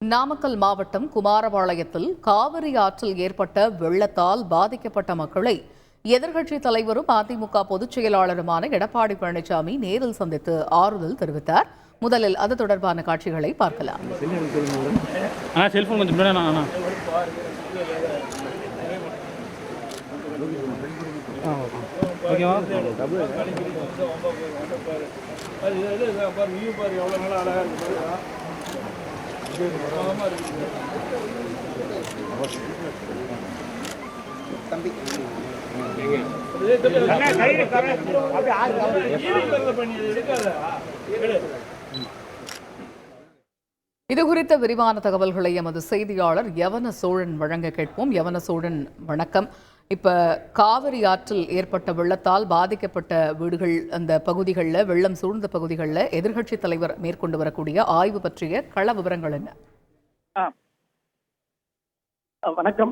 நாமக்கல் மாவட்டம் குமாரபாளையத்தில் காவிரி ஆற்றில் ஏற்பட்ட வெள்ளத்தால் பாதிக்கப்பட்ட மக்களை எதிர்க்கட்சித் தலைவரும் அதிமுக பொதுச் செயலாளருமான எடப்பாடி பழனிசாமி நேரில் சந்தித்து ஆறுதல் தெரிவித்தார். முதலில் அது தொடர்பான காட்சிகளை பார்க்கலாம். இதுகுறித்த விரிவான தகவல்களை எமது செய்தியாளர் யவன சோழன் வழங்க கேட்போம். யவன சோழன், வணக்கம். இப்ப காவிரி ஆற்றில் ஏற்பட்ட வெள்ளத்தால் பாதிக்கப்பட்ட வீடுகள், அந்த பகுதிகளில் வெள்ளம் சூழ்ந்த பகுதிகளில் எதிர்க்கட்சித் தலைவர் மேற்கொண்டு வரக்கூடிய ஆய்வு பற்றிய கள விவரங்கள் என்ன? வணக்கம்.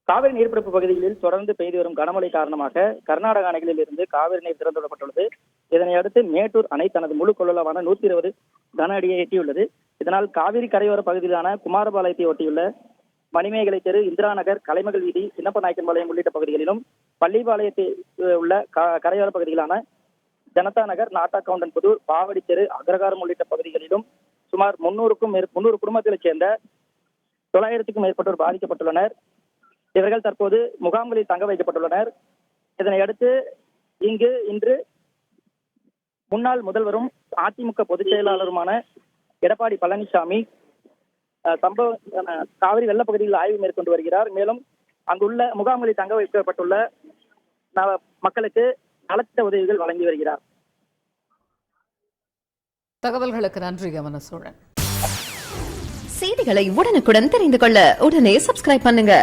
காவிரி நீர்பிடிப்பு பகுதிகளில் தொடர்ந்து பெய்து வரும் கனமழை காரணமாக கர்நாடக அணைகளில் இருந்து காவிரி நீர் திறந்துவிடப்பட்டுள்ளது. இதனையடுத்து மேட்டூர் அணை தனது முழு கொள்ளளவான 120 கன அடியை எட்டியுள்ளது. இதனால் காவிரி கரையோர பகுதியிலான குமாரபாளையத்தை ஒட்டியுள்ள மணிமேகலை தெரு, இந்திரா நகர், கலைமகள் வீதி, சின்னப்பநாயக்கன்பாளையம் உள்ளிட்ட பகுதிகளிலும் பள்ளிப்பாளையத்தில் உள்ள கரையோர பகுதிகளான ஜனதா நகர், நாட்டாக்கவுண்டன் புதூர், பாவடி தெரு, அக்ரகாரம் உள்ளிட்ட பகுதிகளிலும் சுமார் 300 குடும்பங்களைச் சேர்ந்த 900க்கும் மேற்பட்டோர் பாதிக்கப்பட்டுள்ளனர். இவர்கள் தற்போது முகாம்களில் தங்க வைக்கப்பட்டுள்ளனர். இதனையடுத்து இன்று முன்னாள் முதல்வரும் அதிமுக பொதுச் செயலாளருமான எடப்பாடி பழனிசாமி காவிரி வெள்ளப்பகுதியில் ஆய்வு மேற்கொண்டு வருகிறார். மேலும் அங்குள்ள முகாம்களில் தங்க வைக்கப்பட்டுள்ள மக்களுக்கு நலத்திட்ட உதவிகள் வழங்கி வருகிறார். தகவல்களுக்கு நன்றி யவன சோழன். செய்திகளை உடனுக்குடன் தெரிந்து கொள்ள உடனே சப்ஸ்கிரைப் பண்ணுங்க.